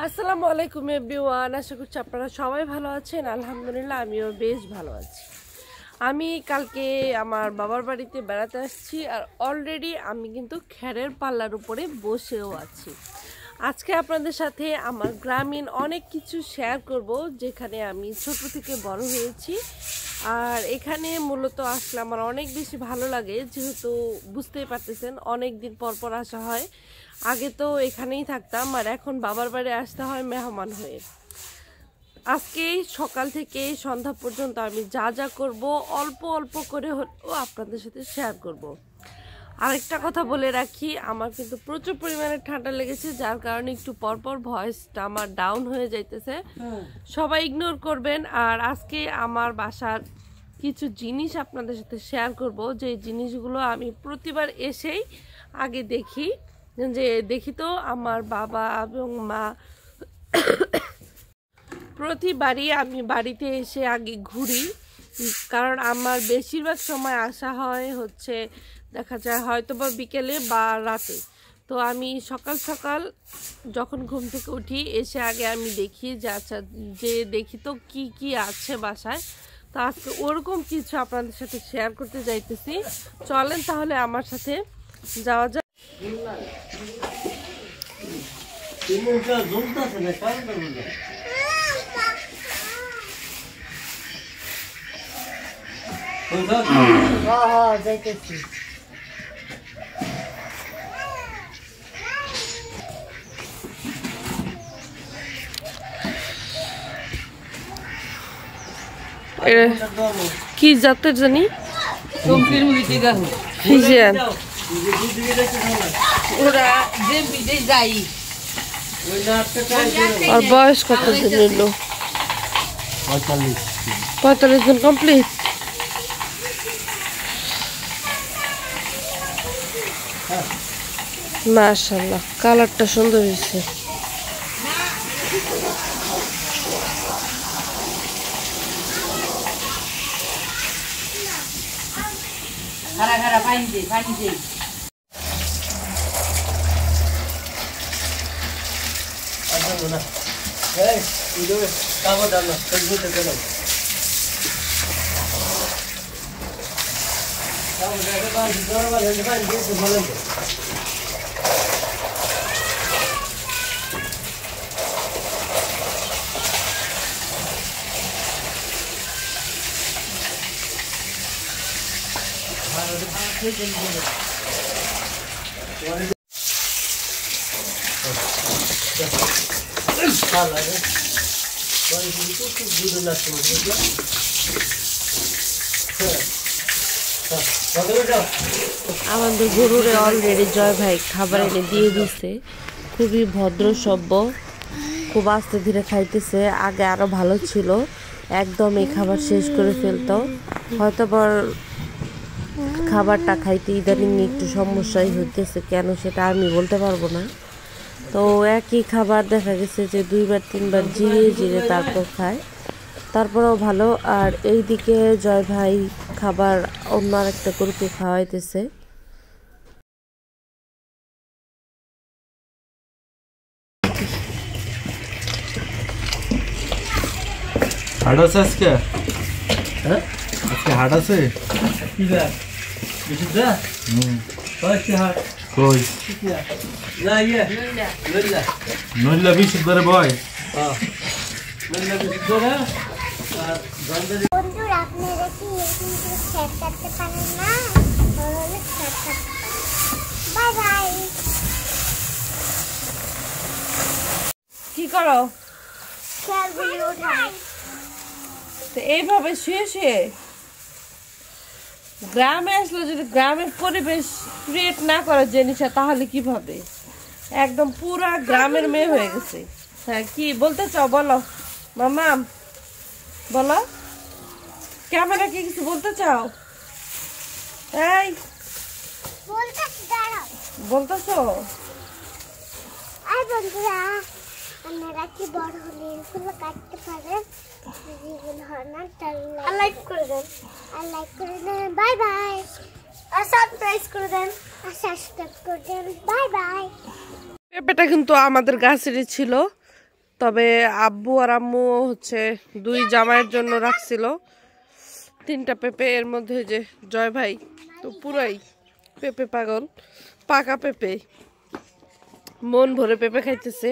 আসসালামু আলাইকুম এভরিওয়ান, আশা করছি আপনারা সবাই ভালো আছেন। আলহামদুলিল্লাহ আমিও বেশ ভালো আছি। আমি কালকে আমার বাবার বাড়িতে বেড়াতে আসছি, আর অলরেডি আমি কিন্তু খেরের পাল্লার উপরে বসেও আছি। আজকে আপনাদের সাথে আমার গ্রামীণ অনেক কিছু শেয়ার করব, যেখানে আমি ছোট থেকে বড় হয়েছি। আর এখানে মূলত আসলে আমার অনেক বেশি ভালো লাগে, যেহেতু বুঝতেই পারতেছেন অনেক দিন পর পর আসা হয়। আগে তো এখানেই থাকতাম, আর এখন বাবার বাড়ি আসতে হয় মেহমান হয়ে। আজকে সকাল থেকে সন্ধ্যা পর্যন্ত আমি যা যা করব অল্প অল্প করে হলেও আপনাদের সাথে শেয়ার করব। আরেকটা কথা বলে রাখি, আমার কিন্তু প্রচুর পরিমাণে ঠান্ডা লেগেছে, যার কারণে একটু পরপর ভয়েসটা আমার ডাউন হয়ে যাইতেছে, সবাই ইগনোর করবেন। আর আজকে আমার বাসার কিছু জিনিস আপনাদের সাথে শেয়ার করব, যে জিনিসগুলো আমি প্রতিবার এসেই আগে দেখি তো আমার বাবা এবং মা প্রতিবারই আমি বাড়িতে এসে আগে ঘুরি, কারণ আমার বেশিরভাগ সময় আসা হয় হচ্ছে দেখা যায় হয়তো বা বিকেলে বা রাতে। তো আমি সকাল সকাল যখন ঘুম থেকে উঠি এসে আগে আমি দেখি যে আচ্ছা যে দেখি তো কি কি আছে বাসায়। তো আজকে ওরকম কিছু আপনাদের সাথে শেয়ার করতে যাইতেছি, চলেন তাহলে আমার সাথে যাওয়া যাক। কি জাতের জানি আর বয়স কত দিন হলো? 45 দিন কমপ্লিট। মাশাআল্লাহ, কালারটা সুন্দর হয়েছে। আমাদের গরুরে অলরেডি জয় ভাই খাবার এনে দিয়ে দিচ্ছে। খুবই ভদ্র সভ্য, খুব আস্তে ধীরে খাইতেছে। আগে আরো ভালো ছিল, একদম এই খাবার শেষ করে ফেলতো। হয়তো খাবারটা খাইতে ইদানিং একটু সমস্যাই হইতেছে, কেন সেটা আমি বলতে পারবো না। তো একই খাবার দেখা গেছে যে 2বার 3বার জিরিয়ে জিরে তারপর খায়, তারপরেও ভালো। আর এইদিকে জয় ভাই খাবার অন্য আরেকটা গরুকে খাওয়াইতেছে। হাট আছে আজকে? হ্যাঁ আজকে হাট আছে। নইলা 20 ধরে বয়। বন্ধুরা আপনারা কি শেয়ার করতে পারেন না? Bye bye. কি করো? খেলগুলি উঠাই। তো এইভাবে শুয়ে শুয়ে গ্রামে আসলে যদি গ্রামের পরিবেশ ক্রিয়েট না করার জিনিস, তাহলে কিভাবে? একদম পুরা গ্রামের মেয়ে হয়ে গেছে। হ্যাঁ, কি বলতে চাও বলো মামা, বলো। ক্যামেরা কি কিছু বলতে চাও? এই বলতেছো? আর বন্ধুরা আপনারা কি বড় হলে এগুলো কাটতে পারেন? লাইক করে দেন, আর লাইক করে দেন। Bye bye. আর সাবস্ক্রাইব করে দেন, আর সাবস্ক্রাইব করে দেন। Bye by. পেঁপেটা কিন্তু আমাদের গাছেরই ছিল, তবে আব্বু আর আম্মু হচ্ছে 2 জামাইয়ের জন্য রাখছিল 3টা পেঁপে। এর মধ্যে যে জয় ভাই তো পুরাই পেঁপে পাগল, পাকা পেঁপে মন ভরে পেঁপে খাইতেছে।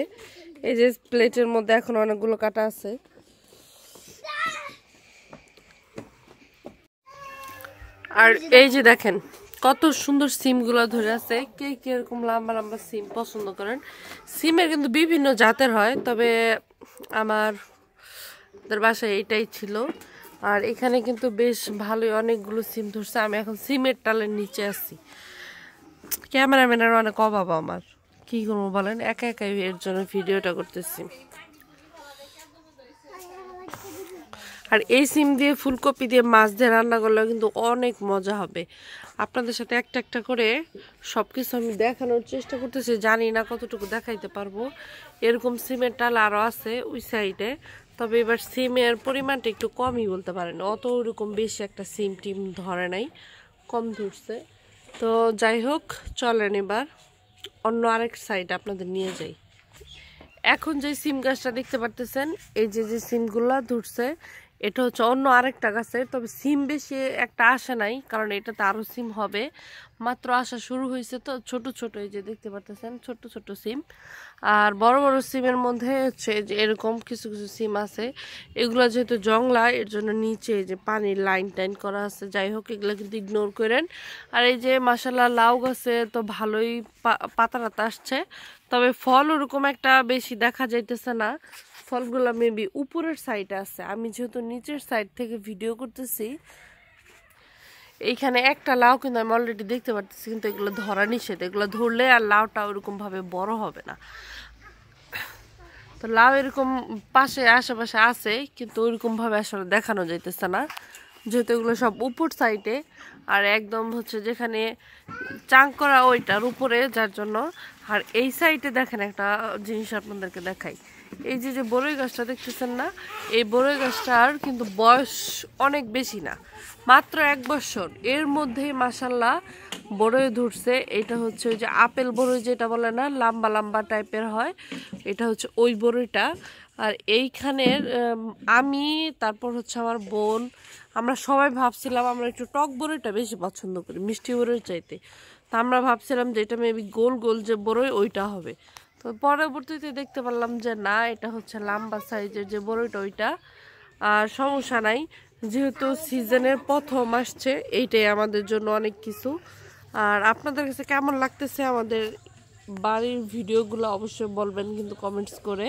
এই যে প্লেটের মধ্যে এখন অনেকগুলো কাটা আছে। আর এই যে দেখেন কত সুন্দর সিমগুলো ধরে আছে। কে কে এরকম লম্বা লম্বা সিম পছন্দ করেন? সিমের কিন্তু বিভিন্ন জাতের হয়, তবে আমাদের বাসায় এইটাই ছিল। আর এখানে কিন্তু বেশ ভালোই অনেকগুলো সিম ধরছে। আমি এখন সিমের টালের নিচে আছি। ক্যামেরাম্যানের অনেক অভাব আমার, কি করবো বলেন, একা একাই এর জন্য ভিডিওটা করতেছি। আর এই সিম দিয়ে ফুলকপি দিয়ে মাছ দিয়ে রান্না করলে কিন্তু অনেক মজা হবে। আপনাদের সাথে একটা একটা করে সব কিছু আমি দেখানোর চেষ্টা করতেছি, জানি না কতটুকু দেখাইতে পারবো। এরকম সিমের টাল আরও আছে ওই সাইডে, তবে এবার সিমের পরিমাণটা একটু কমই বলতে পারেন, অত ওরকম বেশি একটা সিম টিম ধরে নাই, কম ধরছে। তো যাই হোক, চলেন এবার অন্য আরেক সাইড আপনাদের নিয়ে যাই। এখন যে সিম গাছটা দেখতে পারতেছেন, এই যে যে সিমগুলা ধরছে এটা হচ্ছে অন্য আরেকটা গাছের, তবে সিম বেশি একটা আসে নাই, কারণ এটাতে আরও সিম হবে, মাত্র আসা শুরু হয়েছে। তো ছোট ছোট এই যে দেখতে পারতেছেন ছোট ছোট সিম। আর বড় বড় সিমের মধ্যে হচ্ছে যে এরকম কিছু কিছু সিম আছে। এগুলো যেহেতু জংলা, এর জন্য নিচে যে পানির লাইন টাইন করা আছে। যাই হোক, এগুলো কিন্তু ইগনোর করেন। আর এই যে মাশাআল্লাহ লাউ গাছে তো ভালোই পাতা টাতা আসছে, তবে ফল ওরকম একটা বেশি দেখা যাইতেছে না। ফলগুলো মেবি উপরের সাইডে আছে। আমি যেহেতু নিচের সাইড থেকে ভিডিও করতেছি, এইখানে একটা লাউ কিন্তু আমি অলরেডি দেখতে পারতেছি, কিন্তু এগুলো ধরা নিষেধ। এগুলো ধরলে আর লাউটা ওরকম ভাবে বড় হবে না। তো লাউ এরকম পাশে আশেপাশে আছে, কিন্তু ওইরকম ভাবে আসলে দেখানো যাইতেছে না, যেহেতু এগুলো সব উপর সাইডে আর একদম হচ্ছে যেখানে চাং করা ওইটার উপরে, যার জন্য। আর এই সাইডে দেখেন একটা জিনিস আপনাদেরকে দেখাই। এই যে যে বড়ই গাছটা দেখতেছেন না, এই বড়ই গাছটার কিন্তু বয়স অনেক বেশি না, মাত্র 1 বছর। এর মধ্যেই মাশাআল্লাহ বড়ই ধরছে। এটা হচ্ছে ওই যে আপেল বড়ই যেটা বলে না, লম্বা লম্বা টাইপের হয়, এটা হচ্ছে ওই বড়ইটা। আর এইখানের আমি, তারপর হচ্ছে আমার বোন, আমরা সবাই ভাবছিলাম আমরা একটু টক বড়ইটা বেশি পছন্দ করি মিষ্টি বড়ই চাইতে। তা আমরা ভাবছিলাম যে এটা মেবি গোল গোল যে বড়ই ওইটা হবে। তো পরবর্তীতে দেখতে পারলাম যে না, এটা হচ্ছে লম্বা সাইজের যে বড়ইটা ওইটা। আর সমস্যা নাই, যেহেতু সিজনের প্রথম আসছে, এইটাই আমাদের জন্য অনেক কিছু। আর আপনাদের কাছে কেমন লাগতেছে আমাদের বাড়ির ভিডিওগুলো অবশ্যই বলবেন কিন্তু কমেন্টস করে।